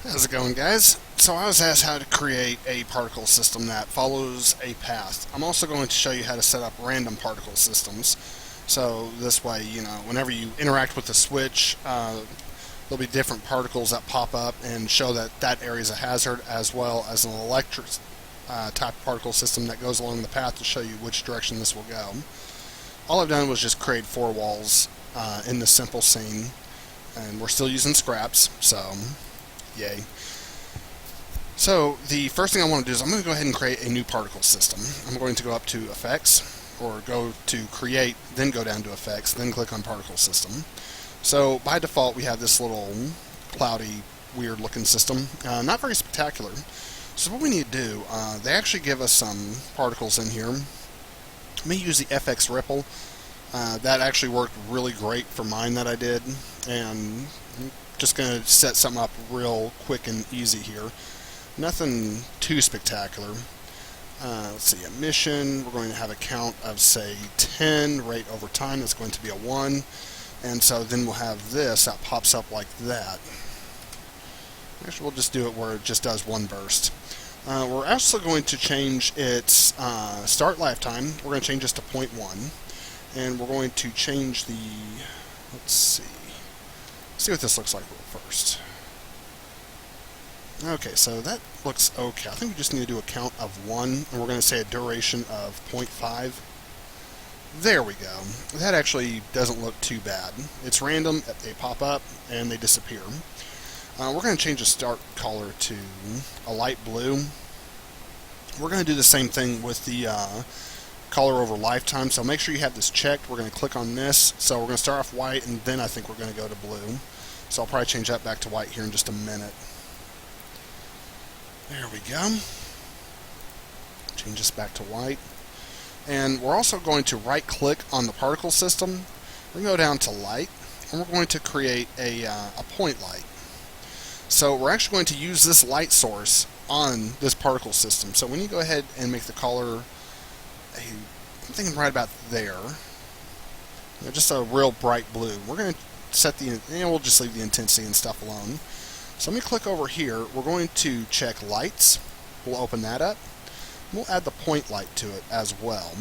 How's it going, guys? So I was asked how to create a particle system that follows a path. I'm also going to show you how to set up random particle systems. So this way, whenever you interact with the switch, there'll be different particles that pop up and show that that area is a hazard, as well as an electric type of particle system that goes along the path to show you which direction this will go. All I've done was just create four walls in this simple scene, and we're still using scraps, so yay. So the first thing I want to do is I'm going to go ahead and create a new particle system. I'm going to go up to Effects, or go to Create, then go down to Effects, then click on Particle System. So by default we have this little cloudy, weird looking system. Not very spectacular. So what we need to do, they actually give us some particles in here. Let me use the FX Ripple. That actually worked really great for mine that I did, and I'm just going to set something up real quick and easy here. Nothing too spectacular. Let's see, emission, we're going to have a count of, say, 10, rate over time, that's going to be a 1, and so then we'll have this that pops up like that. Actually, we'll just do it where it just does one burst. We're also going to change its start lifetime. We're going to change this to 0.1, and we're going to change the, let's see what this looks like first. Okay, so that looks okay. I think we just need to do a count of 1, and we're going to say a duration of 0.5. There we go. That actually doesn't look too bad. It's random, they pop up, and they disappear. We're going to change the start color to a light blue. We're going to do the same thing with the color over lifetime, so make sure you have this checked. We're going to click on this. So we're going to start off white, and then I think we're going to go to blue. So I'll probably change that back to white here in just a minute. There we go. Change this back to white. And we're also going to right click on the particle system. We're going to go down to light, and we're going to create a point light. So we're actually going to use this light source on this particle system. So when you go ahead and make the color, I'm thinking right about there, just a real bright blue. We're going to set the, we'll just leave the intensity and stuff alone. So let me click over here. We're going to check lights. We'll open that up. We'll add the point light to it as well.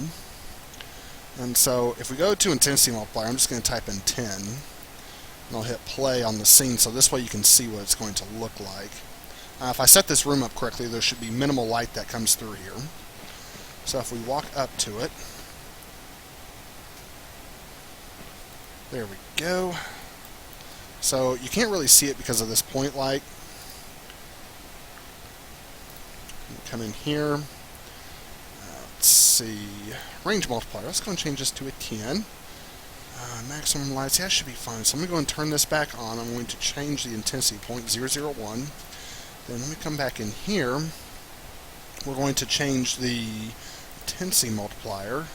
And so if we go to intensity multiplier, I'm just going to type in 10. And I'll hit play on the scene, so this way you can see what it's going to look like. If I set this room up correctly, there should be minimal light that comes through here. So if we walk up to it, there we go. So you can't really see it because of this point light. Come in here. Let's see. Range multiplier. Let's go and change this to a 10. Maximum lights. Yeah, that should be fine. So I'm going to go and turn this back on. I'm going to change the intensity 0.001. Then let me come back in here. We're going to change the intensity multiplier.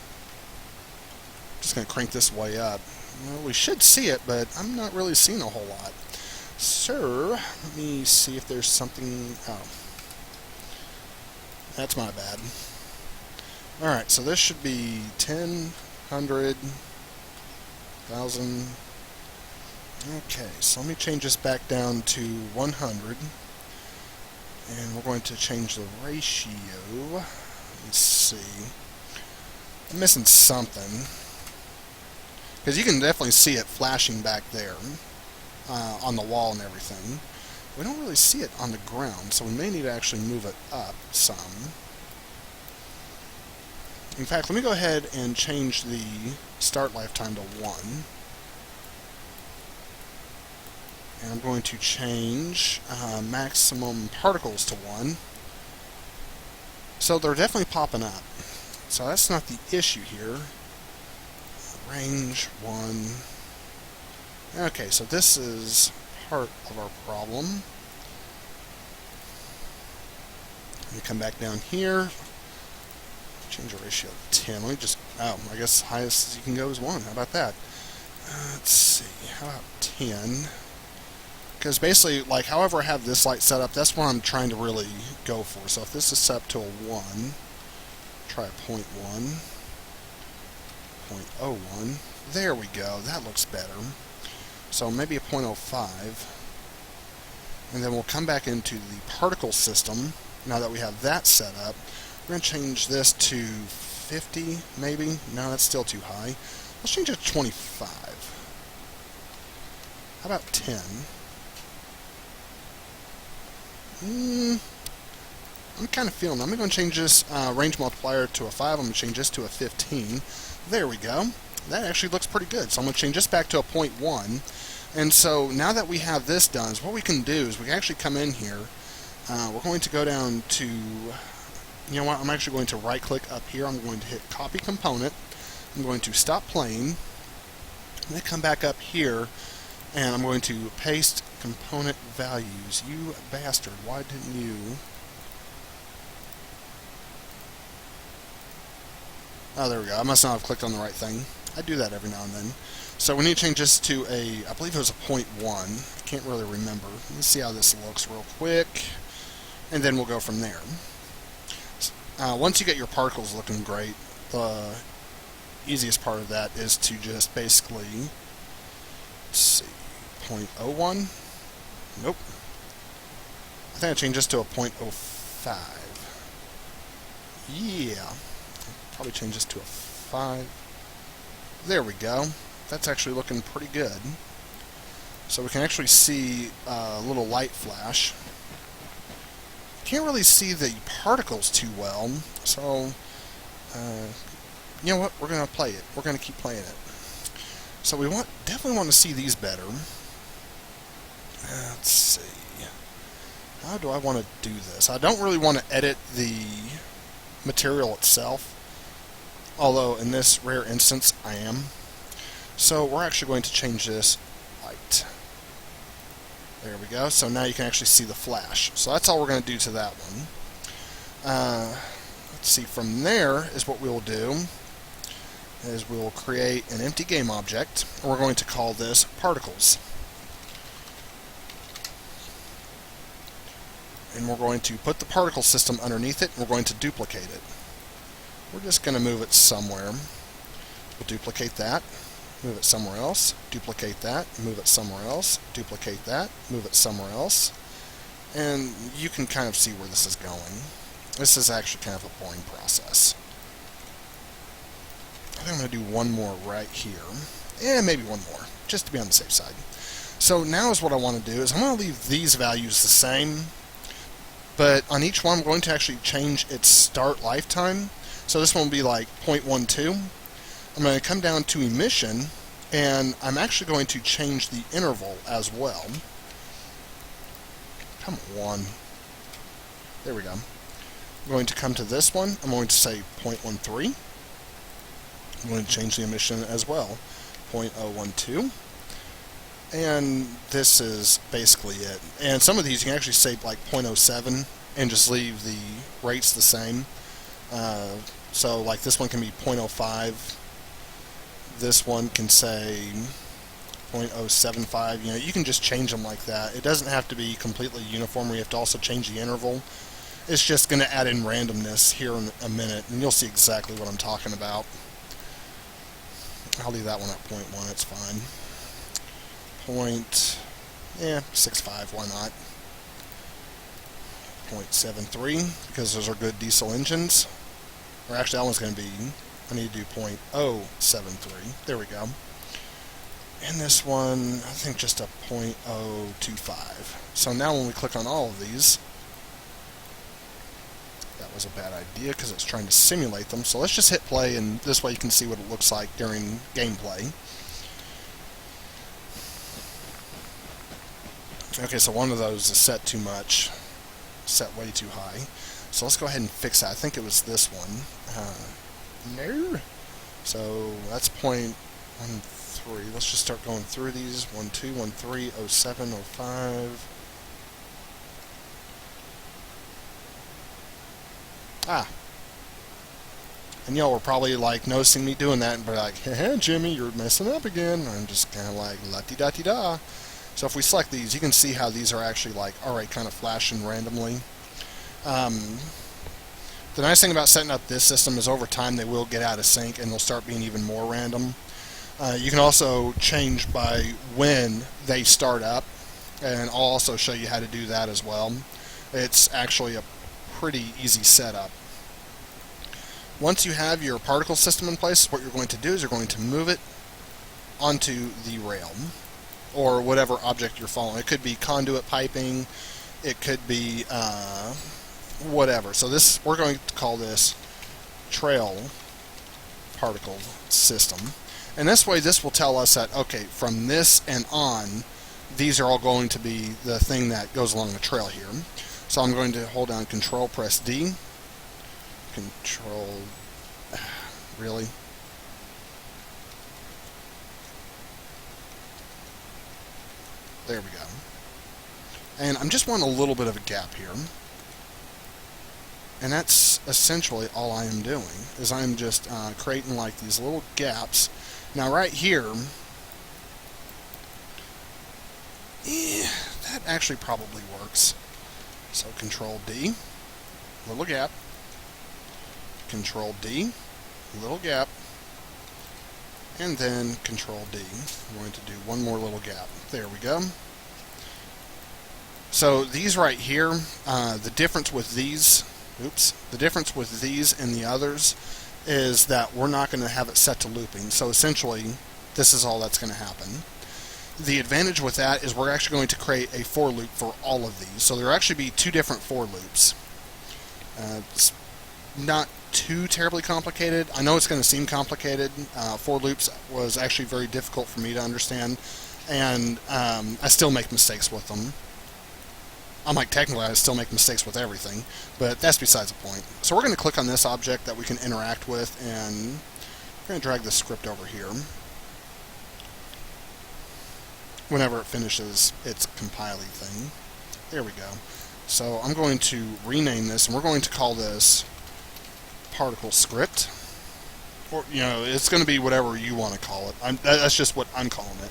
Just going to crank this way up. Well, we should see it, but I'm not really seeing a whole lot. So, let me see if there's something... Oh. That's my bad. Alright, so this should be 10, 100, 1,000. Okay, so let me change this back down to 100. And we're going to change the ratio. Let's see. I'm missing something. Because you can definitely see it flashing back there on the wall and everything. We don't really see it on the ground, so we may need to actually move it up some. In fact, let me go ahead and change the start lifetime to 1. And I'm going to change maximum particles to 1. So they're definitely popping up. So that's not the issue here. Range 1. Okay, so this is part of our problem. Let me come back down here. Change the ratio to 10. Let me just, I guess highest as you can go is 1. How about that? Let's see, how about 10? Because basically, like, however I have this light set up, that's what I'm trying to really go for. So if this is set up to a 1, try a 0.1. 0.01. There we go. That looks better. So maybe a 0.05. And then we'll come back into the particle system. Now that we have that set up, we're going to change this to 50, maybe. No, that's still too high. Let's change it to 25. How about 10? I'm kind of feeling I'm going to change this range multiplier to a 5. I'm going to change this to a 15. There we go. That actually looks pretty good. So I'm going to change this back to a 0.1. And so now that we have this done, what we can do is we can actually come in here. We're going to go down to, you know what, I'm actually going to right click up here. I'm going to hit copy component. I'm going to stop playing. I'm going to come back up here and I'm going to paste component values. You bastard, why didn't you? Oh, there we go. I must not have clicked on the right thing. I do that every now and then. So we need to change this to a, I believe it was a 0.1. I can't really remember. Let's see how this looks real quick. And then we'll go from there. Once you get your particles looking great, the easiest part of that is to just basically, let's see, 0.01. Nope. I think I changed this to a 0.05. Yeah. Probably change this to a 5. There we go. That's actually looking pretty good. So we can actually see a little light flash. Can't really see the particles too well, so you know what? We're going to play it. We're going to keep playing it. So we definitely want to see these better. Let's see. How do I want to do this? I don't really want to edit the material itself, although in this rare instance I am. So we're actually going to change this white. There we go. So now you can actually see the flash. So that's all we're going to do to that one. Let's see. From there is what we will do is we will create an empty game object, and we're going to call this particles. And we're going to put the particle system underneath it, and we're going to duplicate it. We're just going to move it somewhere. We'll duplicate that. Move it somewhere else, duplicate that, move it somewhere else, duplicate that, move it somewhere else, and you can kind of see where this is going. This is actually kind of a boring process. I think I'm going to do one more right here, and maybe one more, just to be on the safe side. So now is what I want to do is I'm going to leave these values the same, but on each one I'm going to actually change its start lifetime. So this one will be like 0.12. I'm going to come down to emission, and I'm actually going to change the interval as well. Come on. There we go. I'm going to come to this one. I'm going to say 0.13. I'm going to change the emission as well. 0.012. And this is basically it. And some of these you can actually say like 0.07 and just leave the rates the same. So like this one can be 0.05. This one can say 0.075. You know, you can just change them like that. It doesn't have to be completely uniform. We have to also change the interval. It's just going to add in randomness here in a minute, and you'll see exactly what I'm talking about. I'll leave that one at 0.1. It's fine. 0.65. Why not? 0.73 because those are good diesel engines. Or actually, that one's going to be. I need to do 0.073. There we go. And this one, I think just a 0.025. So now when we click on all of these, that was a bad idea because it's trying to simulate them. So let's just hit play, and this way you can see what it looks like during gameplay. Okay, so one of those is set too much, set way too high. So let's go ahead and fix that. I think it was this one. No. So that's 0.13. Let's just start going through these. 1, 2, 1, 3, 07, 05. Ah. And y'all were probably like noticing me doing that and be like, hey, Jimmy, you're messing up again. I'm just kind of like, la-di-da-di-da. So if we select these, you can see how these are actually like, alright, kind of flashing randomly. The nice thing about setting up this system is over time they will get out of sync and they'll start being even more random. You can also change by when they start up. and I'll also show you how to do that as well. It's actually a pretty easy setup. Once you have your particle system in place, what you're going to do is you're going to move it onto the rail, or whatever object you're following. It could be conduit piping, it could be whatever. So this, we're going to call this trail particle system. And this way, this will tell us that, okay, from this and on, these are all going to be the thing that goes along the trail here. So I'm going to hold down Control, press D. Control, really? There we go. And I'm just wanting a little bit of a gap here. And that's essentially all I am doing, is I'm just creating like these little gaps. Now right here, that actually probably works. So Control D, little gap. Control D, little gap. And then Control D. I'm going to do one more little gap. There we go. So these right here, the difference with these, the difference with these and the others is that we're not going to have it set to looping. So essentially, this is all that's going to happen. The advantage with that is we're actually going to create a for loop for all of these. So there will actually be two different for loops. It's not too terribly complicated. I know it's going to seem complicated. For loops was actually very difficult for me to understand, and I still make mistakes with them. I'm like, technically I still make mistakes with everything, but that's besides the point. So we're going to click on this object that we can interact with, and we're going to drag the script over here. Whenever it finishes its compiling thing. There we go. So I'm going to rename this, and we're going to call this particle script. Or, you know, it's going to be whatever you want to call it. That's just what I'm calling it.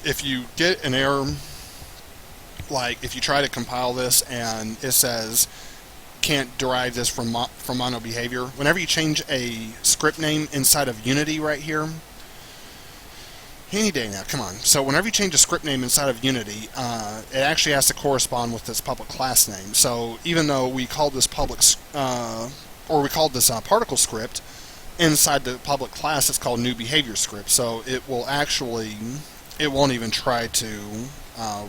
If you get an error, like if you try to compile this and it says can't derive this from mono behavior, whenever you change a script name inside of Unity right here, any day now, come on. So whenever you change a script name inside of Unity, it actually has to correspond with this public class name. So even though we called this particle script, inside the public class it's called new behavior script. So it will actually, it won't even try to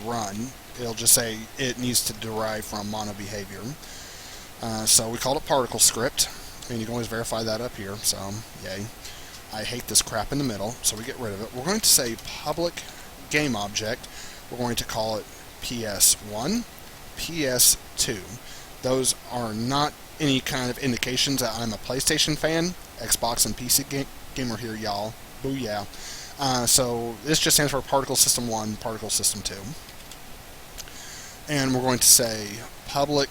run. It'll just say it needs to derive from mono behavior. So we called it particle script, and you can always verify that up here. So yay. I hate this crap in the middle, so we get rid of it. We're going to say public game object. We're going to call it PS1, PS2. Those are not any kind of indications that I'm a PlayStation fan. Xbox and PC gamer here, y'all. Booyah. So this just stands for Particle System 1, Particle System 2. And we're going to say public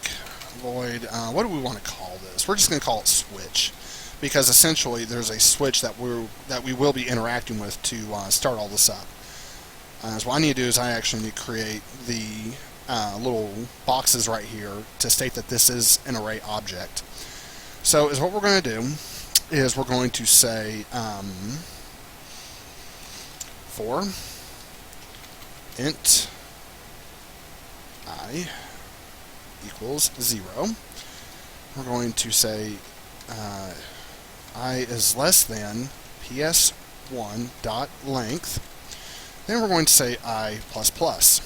void, what do we want to call this? We're just going to call it switch, because essentially there's a switch that we will be interacting with to start all this up. So what I need to do is I actually need to create the little boxes right here to state that this is an array object. So is what we're going to do is we're going to say for int I equals 0. We're going to say I is less than ps1 dot length. Then we're going to say I plus plus.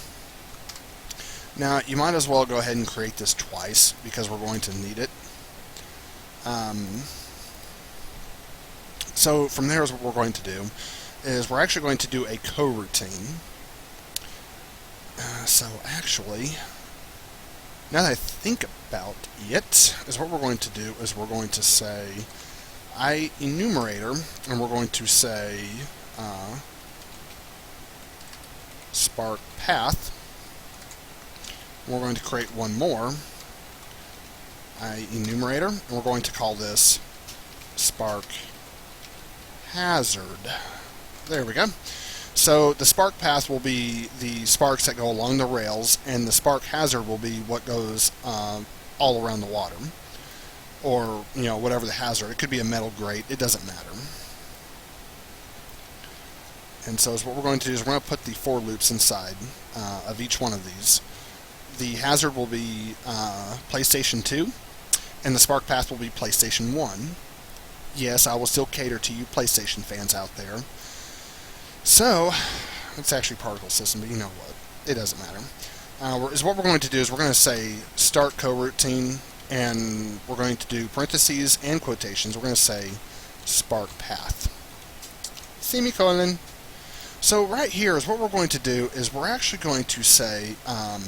Now you might as well go ahead and create this twice because we're going to need it. So from there is what we're going to do is we're actually going to do a coroutine. So actually, now that I think about it, is what we're going to do is we're going to say I enumerator, and we're going to say spark path. We're going to create one more I enumerator, and we're going to call this spark hazard. There we go. So the spark path will be the sparks that go along the rails, and the spark hazard will be what goes all around the water, or whatever the hazard. It could be a metal grate. It doesn't matter. And so what we're going to do is we're going to put the for loops inside of each one of these. The hazard will be PlayStation 2, and the spark path will be PlayStation 1. Yes, I will still cater to you PlayStation fans out there. So, it's actually particle system, but you know what? It doesn't matter. What we're going to do is we're going to say start coroutine, and we're going to do parentheses and quotations. We're going to say spark path. Semicolon. So right here is what we're going to do is we're actually going to say, let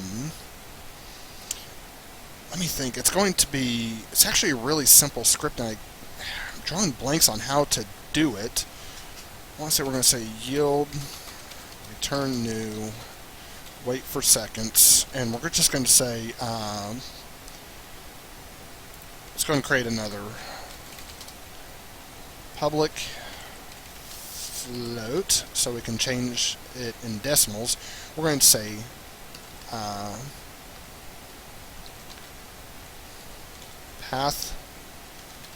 me think, it's actually a really simple script, and I'm drawing blanks on how to do it. I want to say we're going to say yield, return new, wait for seconds, and we're just going to say, let's go and create another public float so we can change it in decimals. We're going to say path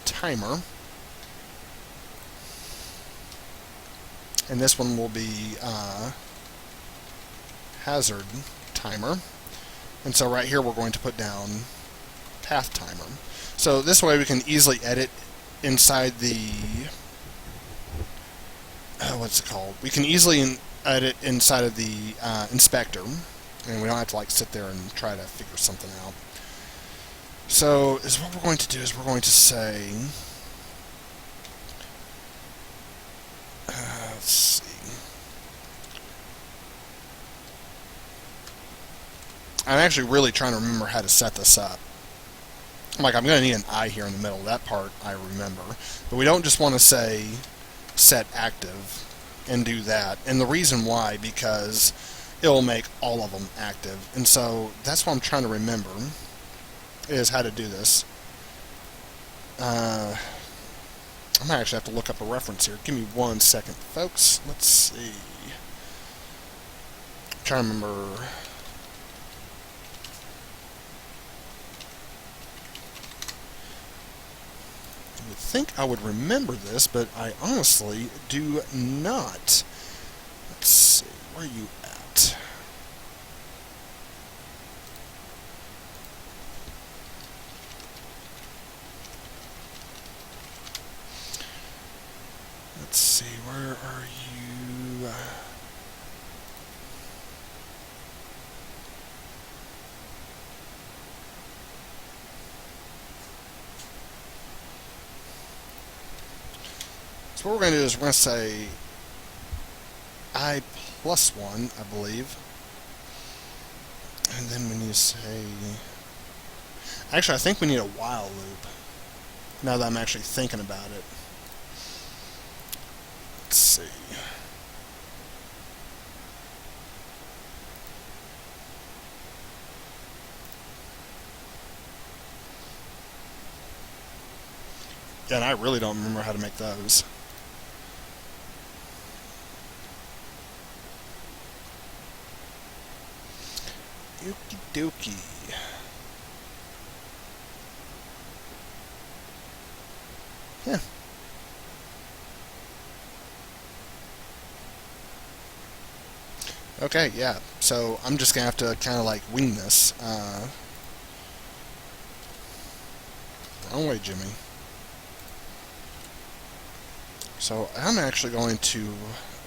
timer, and this one will be hazard timer. And so right here we're going to put down path timer. So this way we can easily edit inside the what's it called? We can easily edit inside of the inspector, and we don't have to like sit there and try to figure something out. So what we're going to do is we're going to say, let's see. I'm actually really trying to remember how to set this up. I'm going to need an I here in the middle. That part I remember. But we don't just want to say set active and do that. And the reason why, because it will make all of them active. And so that's what I'm trying to remember, is how to do this. I might actually have to look up a reference here. Give me 1 second, folks. Let's see. I'm trying to remember. I would think I would remember this, but I honestly do not. Let's see. Where are you at? Let's see, where are you? So what we're going to do is we're going to say I plus 1, I believe. And then we need to say... Actually, I think we need a while loop, now that I'm actually thinking about it. Let's see. Yeah, and I really don't remember how to make those. Okie dokie. Yeah. Okay, yeah. So I'm just gonna have to kind of like wing this. Wrong way, Jimmy. So I'm actually going to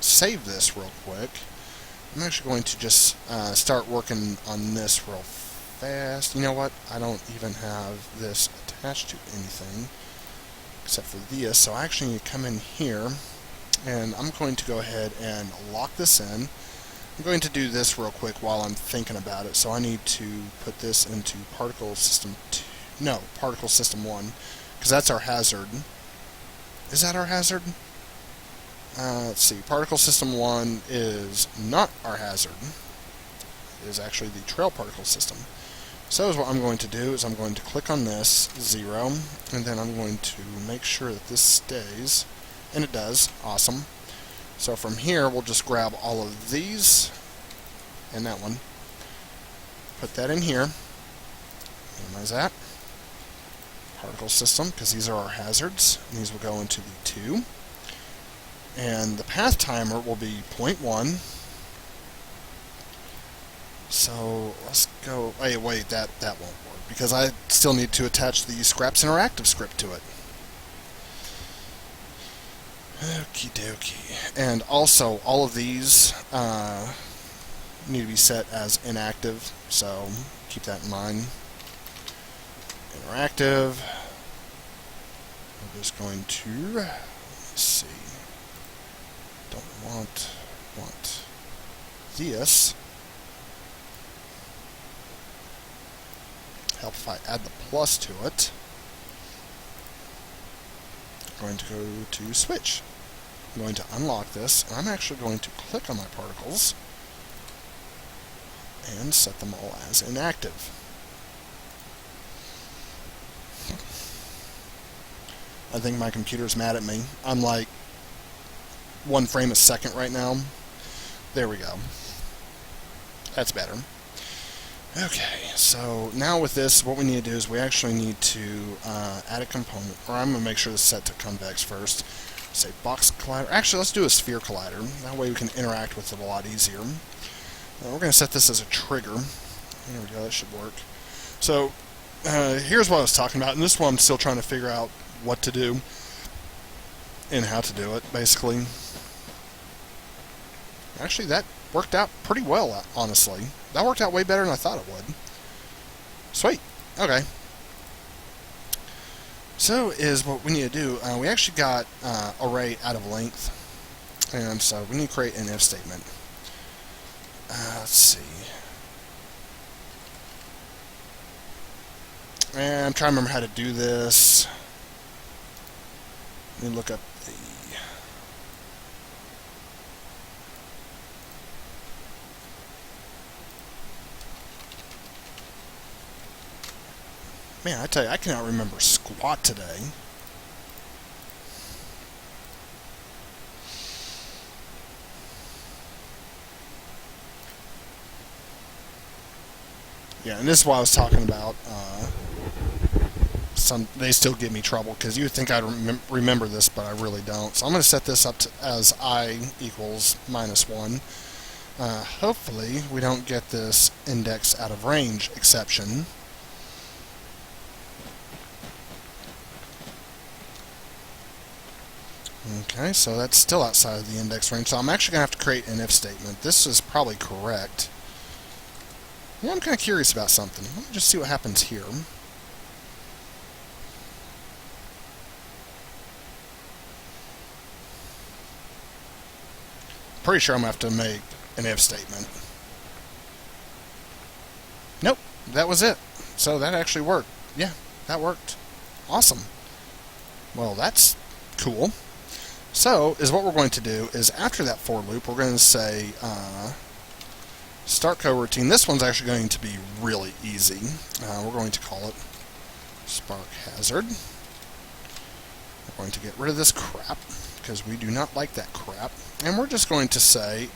save this real quick. I'm actually going to just start working on this real fast. You know what? I don't even have this attached to anything except for this. So I actually need to come in here, and I'm going to go ahead and lock this in. I'm going to do this real quick while I'm thinking about it. So I need to put this into particle system 2. No, particle system 1, because that's our hazard. Is that our hazard? Let's see. Particle system 1 is not our hazard. It is actually the trail particle system. So what I'm going to do is I'm going to click on this, 0, and then I'm going to make sure that this stays. And it does. Awesome. So from here, we'll just grab all of these and that one. Put that in here. Minimize that. Particle system, because these are our hazards. And these will go into the 2. And the path timer will be 0.1. So let's go. Hey, wait, that won't work because I still need to attach the Scraps Interactive script to it. Okie dokie. And also, all of these need to be set as inactive, so keep that in mind. Interactive. We're just going to, let's see, don't want this. Help if I add the plus to it. I'm going to go to switch. I'm going to unlock this, and I'm actually going to click on my particles and set them all as inactive. I think my computer's mad at me. I'm like 1 frame a second right now. There we go. That's better. Okay, so now with this, what we need to do is we actually need to add a component, or I'm going to make sure this is set to convex first. Say box collider. Actually, let's do a sphere collider. That way we can interact with it a lot easier. We're going to set this as a trigger. There we go, that should work. So, here's what I was talking about, and this one I'm still trying to figure out what to do and how to do it, basically. Actually, that worked out pretty well, honestly. That worked out way better than I thought it would. Sweet. Okay. So is what we need to do. We actually got array out of length, and so we need to create an if statement. Let's see. And I'm trying to remember how to do this. Let me look up the... Man, I tell you, I cannot remember squat today. Yeah, and this is what I was talking about. They still give me trouble because you would think I'd remember this, but I really don't. So I'm going to set this up to, as I equals -1. Hopefully we don't get this index out of range exception. Okay, so that's still outside of the index range. So I'm actually going to have to create an if statement. This is probably correct. Yeah, I'm kind of curious about something. Let me just see what happens here. Pretty sure I'm going to have to make an if statement. Nope, that was it. So that actually worked. Yeah, that worked. Awesome. Well, that's cool. So, is what we're going to do is after that for loop, we're going to say start coroutine. This one's actually going to be really easy. We're going to call it spark hazard. We're going to get rid of this crap because we do not like that crap. And we're just going to say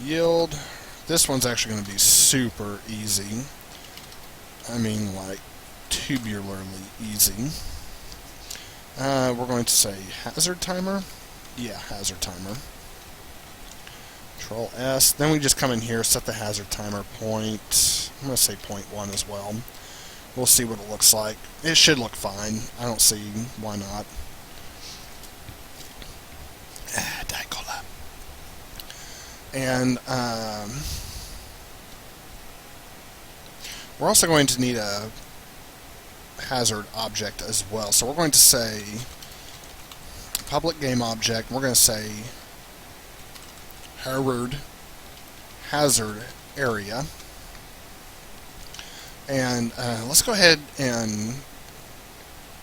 yield. This one's actually going to be super easy. I mean, like tubularly easy. We're going to say hazard timer. Yeah, hazard timer. Control S. Then we just come in here, set the hazard timer point. I'm going to say 0.1 as well. We'll see what it looks like. It should look fine. I don't see why not. Dicola. And we're also going to need a hazard object as well. So we're going to say public game object. We're going to say hazard area. And let's go ahead and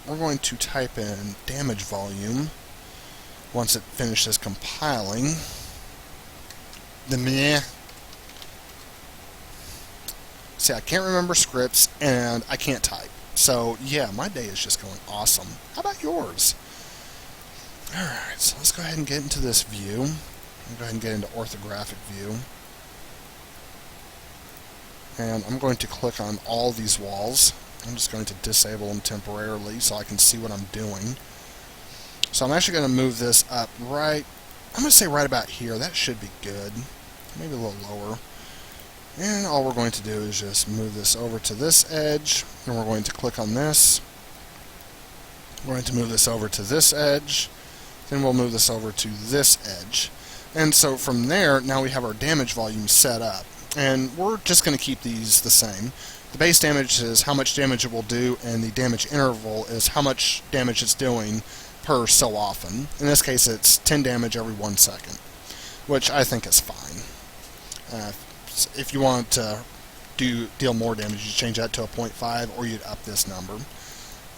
we're going to type in damage volume once it finishes compiling. The meh. See, I can't remember scripts and I can't type. So, yeah, my day is just going awesome. How about yours? Alright, so let's go ahead and get into this view. I'll go ahead and get into orthographic view. And I'm going to click on all these walls. I'm just going to disable them temporarily so I can see what I'm doing. So I'm actually going to move this up right, I'm going to say right about here. That should be good. Maybe a little lower. And all we're going to do is just move this over to this edge, and we're going to click on this. We're going to move this over to this edge, then we'll move this over to this edge. And so from there, now we have our damage volume set up. And we're just going to keep these the same. The base damage is how much damage it will do, and the damage interval is how much damage it's doing per so often. In this case, it's 10 damage every 1 second, which I think is fine. If you want to deal more damage, you change that to a 0.5, or you'd up this number.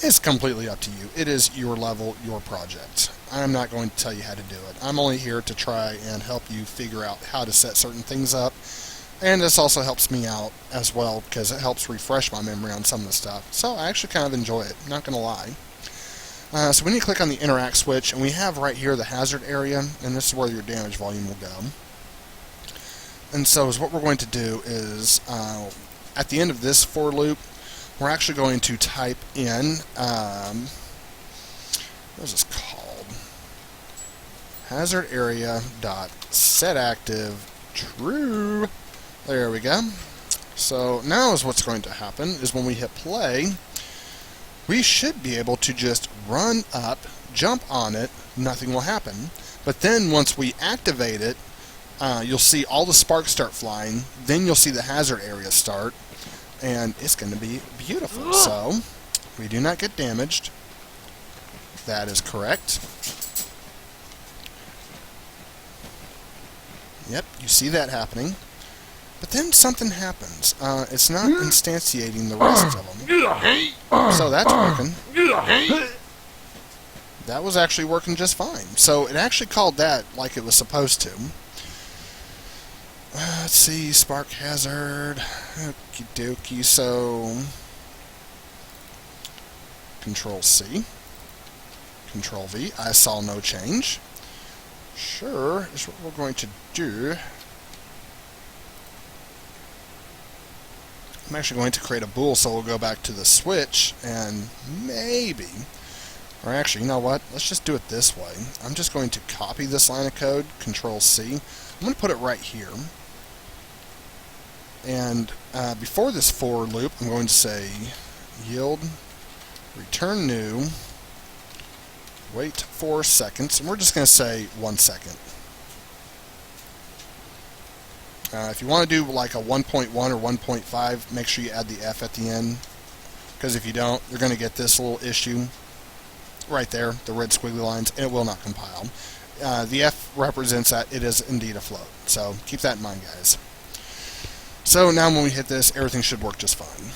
It's completely up to you. It is your level, your project. I'm not going to tell you how to do it. I'm only here to try and help you figure out how to set certain things up. And this also helps me out as well, because it helps refresh my memory on some of the stuff. So I actually kind of enjoy it, not going to lie. So we need to click on the interact switch, and we have right here the hazard area, and this is where your damage volume will go. And so what we're going to do is, at the end of this for loop, we're actually going to type in, what is this called? Hazard area dot set active true. There we go. So now is what's going to happen is when we hit play, we should be able to just run up, jump on it, nothing will happen. But then once we activate it, you'll see all the sparks start flying, then you'll see the hazard area start, and it's going to be beautiful. So, we do not get damaged. That is correct. Yep, you see that happening. But then something happens. It's not instantiating the rest of them. So that's working. That was actually working just fine. So it actually called that like it was supposed to. Let's see, spark hazard. Okie dokie. So Control C, Control V. I saw no change. Sure, is what we're going to do. I'm actually going to create a bool, so we'll go back to the switch and maybe, or actually, you know what? Let's just do it this way. I'm just going to copy this line of code, Control C. I'm going to put it right here. And before this for loop, I'm going to say yield return new, wait 4 seconds, and we're just going to say 1 second. If you want to do like a 1.1 or 1.5, make sure you add the F at the end, because if you don't, you're going to get this little issue right there, the red squiggly lines, and it will not compile. The F represents that it is indeed a float, so keep that in mind, guys. So now when we hit this, everything should work just fine.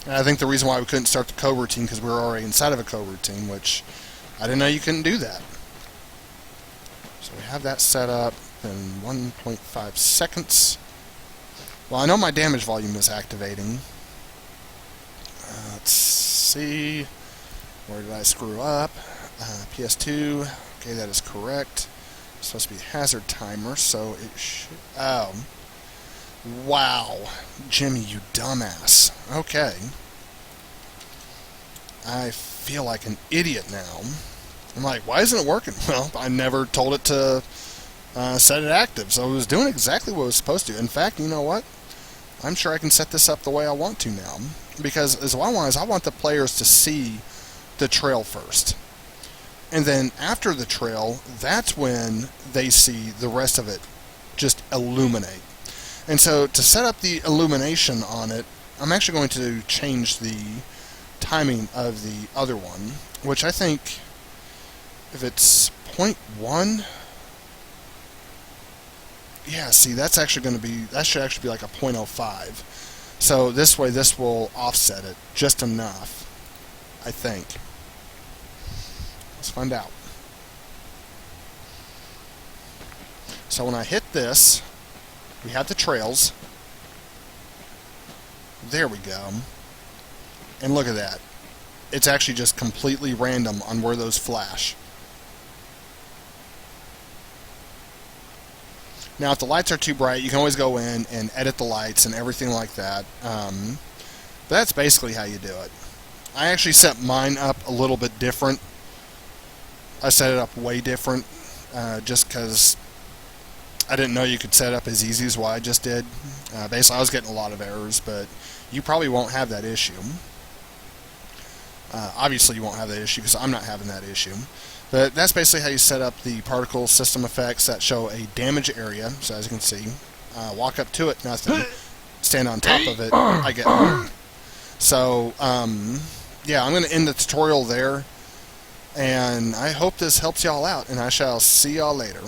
And I think the reason why we couldn't start the coroutine because we were already inside of a coroutine, which I didn't know you couldn't do that. So we have that set up in 1.5 seconds. Well, I know my damage volume is activating. Let's see. Where did I screw up? PS2. Okay, that is correct. It's supposed to be hazard timer, so it should... Oh. Wow. Jimmy, you dumbass. Okay. I feel like an idiot now. I'm like, why isn't it working? Well, I never told it to set it active, so it was doing exactly what it was supposed to. In fact, you know what? I'm sure I can set this up the way I want to now. Because as what I want is I want the players to see the trail first. And then after the trail, that's when they see the rest of it just illuminate. And so to set up the illumination on it, I'm actually going to change the timing of the other one, which I think if it's 0.1, yeah, see, that's actually going to be, that should actually be like a 0.05. So this way, this will offset it just enough, I think. Let's find out. So when I hit this, we have the trails. There we go. And look at that. It's actually just completely random on where those flash. Now, if the lights are too bright, you can always go in and edit the lights and everything like that. But that's basically how you do it. I actually set mine up a little bit different. I set it up way different, just because I didn't know you could set it up as easy as what I just did. Basically, I was getting a lot of errors, but you probably won't have that issue. Obviously, you won't have that issue because I'm not having that issue. But that's basically how you set up the particle system effects that show a damage area. So as you can see, walk up to it, nothing. Stand on top of it, I get one. So, yeah, I'm going to end the tutorial there. And I hope this helps y'all out, and I shall see y'all later.